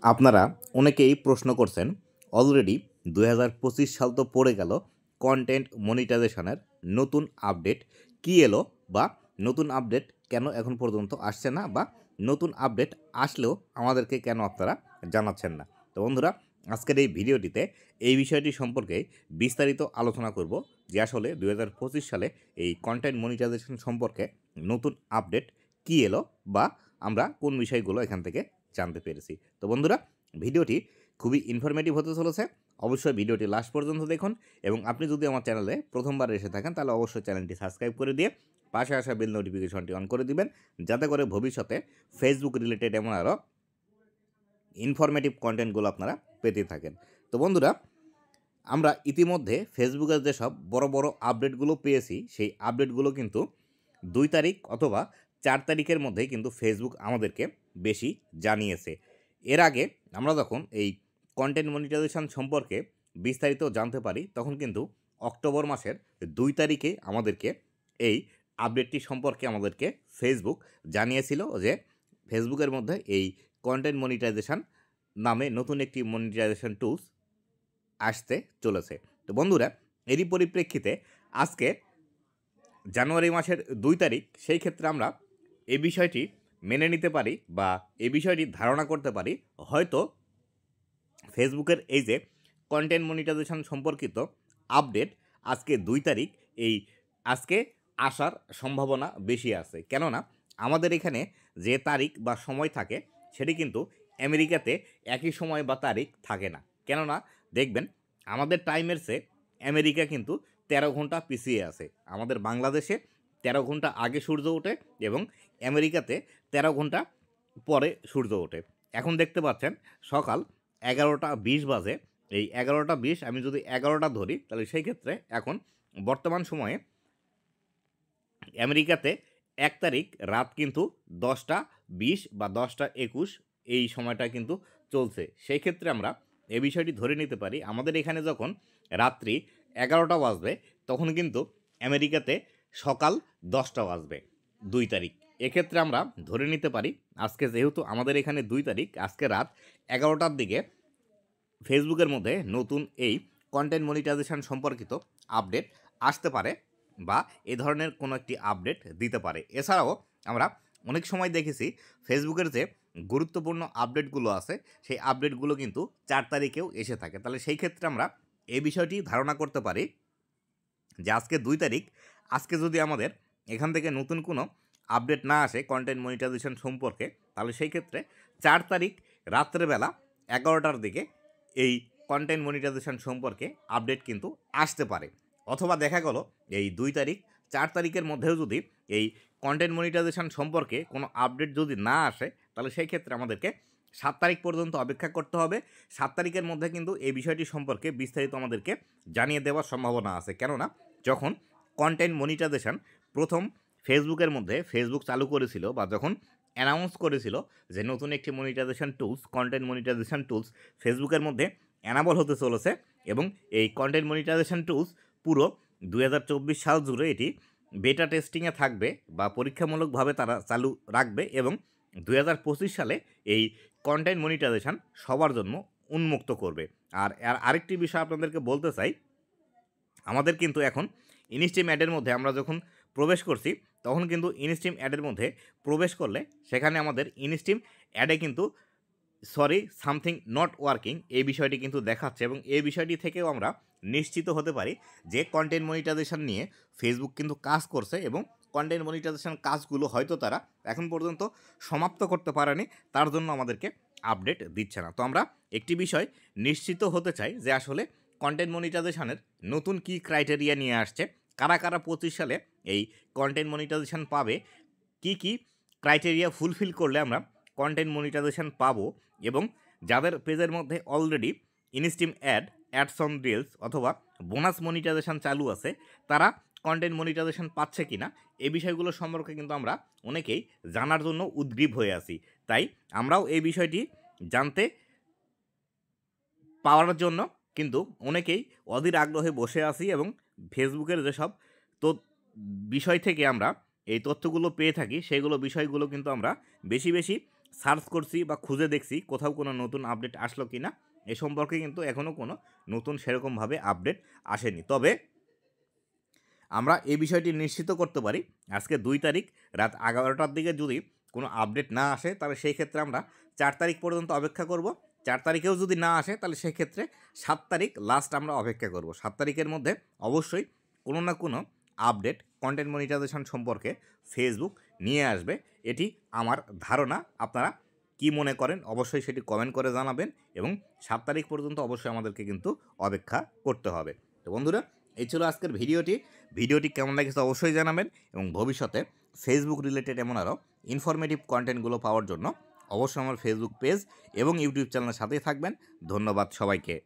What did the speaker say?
আপনারা অনেকেই প্রশ্ন করছেন অলরেডি 2025 সাল তো পড়ে গেল, কন্টেন্ট মনিটাইজেশনের নতুন আপডেট কি এলো বা নতুন আপডেট কেন এখন পর্যন্ত আসছে না, বা নতুন আপডেট আসলেও আমাদেরকে কেন আপনারা জানাচ্ছেন না। তো বন্ধুরা, আজকের এই ভিডিওটিতে এই বিষয়টি সম্পর্কে বিস্তারিত আলোচনা করব যে আসলে 2025 সালে এই কন্টেন্ট মনিটাইজেশন সম্পর্কে নতুন আপডেট কি এলো বা আমরা কোন বিষয়গুলো এখান থেকে জানতে পেরেছি। তো বন্ধুরা, ভিডিওটি খুবই ইনফরমেটিভ হতে চলেছে। অবশ্যই ভিডিওটি লাস্ট পর্যন্ত দেখুন এবং আপনি যদি আমার চ্যানেলে প্রথমবার এসে থাকেন তাহলে অবশ্যই চ্যানেলটি সাবস্ক্রাইব করে দিয়ে পাশে আসা বেল নোটিফিকেশনটি অন করে দিবেন, যাতে করে ভবিষ্যতে ফেসবুক রিলেটেড এমন আরও ইনফরমেটিভ কন্টেন্টগুলো আপনারা পেতে থাকেন। তো বন্ধুরা, আমরা ইতিমধ্যে ফেসবুকের যেসব বড় বড় আপডেটগুলো পেয়েছি সেই আপডেটগুলো কিন্তু 2 তারিখ অথবা 4 তারিখের মধ্যে কিন্তু ফেসবুক আমাদেরকে বেশি জানিয়েছে। এর আগে আমরা যখন এই কন্টেন্ট মনিটাইজেশন সম্পর্কে বিস্তারিত জানতে পারি তখন কিন্তু অক্টোবর মাসের 2 তারিখে আমাদেরকে এই আপডেটটি সম্পর্কে আমাদেরকে ফেসবুক জানিয়েছিল যে ফেসবুকের মধ্যে এই কন্টেন্ট মনিটাইজেশন নামে নতুন একটি মনিটাইজেশন টুলস আসতে চলেছে। তো বন্ধুরা, এরই পরিপ্রেক্ষিতে আজকে জানুয়ারি মাসের 2 তারিখ, সেই ক্ষেত্রে আমরা এই বিষয়টি মেনে নিতে পারি বা এই বিষয়টি ধারণা করতে পারি হয়তো ফেসবুকের এই যে কন্টেন্ট মনিটাইজেশন সম্পর্কিত আপডেট আজকে 2 তারিখ, এই আজকে আসার সম্ভাবনা বেশি আছে। কেননা আমাদের এখানে যে তারিখ বা সময় থাকে সেটি কিন্তু আমেরিকাতে একই সময় বা তারিখ থাকে না। কেননা দেখবেন আমাদের টাইমের চেয়ে আমেরিকা কিন্তু 13 ঘন্টা পিছিয়ে আছে। আমাদের বাংলাদেশে 13 ঘন্টা আগে সূর্য ওঠে এবং আমেরিকাতে 13 ঘন্টা পরে সূর্য ওঠে। এখন দেখতে পাচ্ছেন সকাল 11টা 20 বাজে। এই 11টা 20 আমি যদি 11টা ধরি তাহলে সেই ক্ষেত্রে এখন বর্তমান সময়ে আমেরিকাতে 1 তারিখ রাত কিন্তু 10টা 20 বা 10টা 21 এই সময়টা কিন্তু চলছে। সেই ক্ষেত্রে আমরা এই বিষয়টি ধরে নিতে পারি আমাদের এখানে যখন রাত্রি 11টা বাজবে তখন কিন্তু আমেরিকাতে সকাল 10টা বাজবে 2 তারিখ। এক্ষেত্রে আমরা ধরে নিতে পারি আজকে যেহেতু আমাদের এখানে 2 তারিখ, আজকে রাত 11টার দিকে ফেসবুকের মধ্যে নতুন এই কন্টেন্ট মনিটাইজেশন সম্পর্কিত আপডেট আসতে পারে বা এ ধরনের কোনো একটি আপডেট দিতে পারে। এছাড়াও আমরা অনেক সময় দেখেছি ফেসবুকের যে গুরুত্বপূর্ণ আপডেটগুলো আছে সেই আপডেটগুলো কিন্তু 4 তারিখেও এসে থাকে। তাহলে সেই ক্ষেত্রে আমরা এই বিষয়টি ধারণা করতে পারি যে আজকে 2 তারিখ, আজকে যদি আমাদের এখান থেকে নতুন কোনো আপডেট না আসে কন্টেন্ট মনিটাইজেশন সম্পর্কে তাহলে সেই ক্ষেত্রে 4 তারিখ রাত্রেবেলা 11টার দিকে এই কন্টেন্ট মনিটাইজেশন সম্পর্কে আপডেট কিন্তু আসতে পারে। অথবা দেখা গেল এই 2 তারিখ 4 তারিখের মধ্যেও যদি এই কন্টেন্ট মনিটাইজেশন সম্পর্কে কোনো আপডেট যদি না আসে তাহলে সেই ক্ষেত্রে আমাদেরকে 7 তারিখ পর্যন্ত অপেক্ষা করতে হবে। 7 তারিখের মধ্যে কিন্তু এই বিষয়টি সম্পর্কে বিস্তারিত আমাদেরকে জানিয়ে দেওয়ার সম্ভাবনা আছে। কেননা যখন কন্টেন্ট মনিটাইজেশন প্রথম ফেসবুকের মধ্যে ফেসবুক চালু করেছিল বা যখন অ্যানাউন্স করেছিল যে নতুন একটি monetization tools content monetization tools ফেসবুকের মধ্যে অ্যানাবল হতে চলেছে এবং এই কন্টেন্ট মনিটাইজেশন টুলস পুরো 2024 সাল জুড়ে এটি বেটা টেস্টিংয়ে থাকবে বা পরীক্ষামূলকভাবে তারা চালু রাখবে এবং 2025 সালে এই কন্টেন্ট মনিটাইজেশন সবার জন্য উন্মুক্ত করবে। আর আরেকটি বিষয় আপনাদেরকে বলতে চাই, আমাদের কিন্তু এখন ইনস্ট্রিম অ্যাডের মধ্যে আমরা যখন প্রবেশ করছি তখন কিন্তু ইনস্ট্রিম অ্যাডের মধ্যে প্রবেশ করলে সেখানে আমাদের ইনস্ট্রিম অ্যাডে কিন্তু সামথিং নট ওয়ার্কিং এই বিষয়টি কিন্তু দেখাচ্ছে এবং এই বিষয়টি থেকেও আমরা নিশ্চিত হতে পারি যে কন্টেন্ট মনিটাইজেশন নিয়ে ফেসবুক কিন্তু কাজ করছে এবং কন্টেন্ট মনিটাইজেশন কাজগুলো হয়তো তারা এখন পর্যন্ত সমাপ্ত করতে পারেনি, তার জন্য আমাদেরকে আপডেট দিচ্ছে না। তো আমরা একটি বিষয় নিশ্চিত হতে চাই যে আসলে কন্টেন্ট মনিটাইজেশনের নতুন কী ক্রাইটেরিয়া নিয়ে আসছে, কারা কারা 25 সালে এই কন্টেন্ট মনিটাইজেশন পাবে, কি কি ক্রাইটেরিয়া ফুলফিল করলে আমরা কন্টেন্ট মনিটাইজেশন পাবো এবং যাদের পেজের মধ্যে already instream ads on reels অথবা বোনাস মনিটাইজেশন চালু আছে তারা কন্টেন্ট মনিটাইজেশন পাচ্ছে কিনা এই বিষয়গুলো সম্পর্কে কিন্তু আমরা অনেকেই জানার জন্য উদ্গ্রীব হয়ে আছি। তাই আমরাও এই বিষয়টি জানতে পাওয়ার জন্য কিন্তু অনেকেই অধীর আগ্রহে বসে আছি এবং ফেসবুকের যেসব তো বিষয় থেকে আমরা এই তথ্যগুলো পেয়ে থাকি সেগুলো বিষয়গুলো কিন্তু আমরা বেশি বেশি সার্চ করছি বা খুঁজে দেখছি কোথাও কোনো নতুন আপডেট আসলো কি না, এ সম্পর্কে কিন্তু এখনও কোনো নতুন সেরকমভাবে আপডেট আসেনি। তবে আমরা এই বিষয়টি নিশ্চিত করতে পারি, আজকে 2 তারিখ রাত 11টার দিকে যদি কোনো আপডেট না আসে তাহলে সেই ক্ষেত্রে আমরা 4 তারিখ পর্যন্ত অপেক্ষা করব। 4 তারিখেও যদি না আসে তাহলে সেক্ষেত্রে 7 তারিখ লাস্ট আমরা অপেক্ষা করব। 7 তারিখের মধ্যে অবশ্যই কোনো না কোনো আপডেট কন্টেন্ট মনিটাইজেশন সম্পর্কে ফেসবুক নিয়ে আসবে, এটি আমার ধারণা। আপনারা কি মনে করেন অবশ্যই সেটি কমেন্ট করে জানাবেন এবং 7 তারিখ পর্যন্ত অবশ্যই আমাদেরকে কিন্তু অপেক্ষা করতে হবে। তো বন্ধুরা, এই ছিল আজকের ভিডিওটি কেমন লাগছে অবশ্যই জানাবেন এবং ভবিষ্যতে ফেসবুক রিলেটেড এমন আরও ইনফরমেটিভ কন্টেন্টগুলো পাওয়ার জন্য অবশ্যই আমার ফেসবুক পেজ এবং ইউটিউব চ্যানেলের সাথেই থাকবেন। ধন্যবাদ সবাইকে।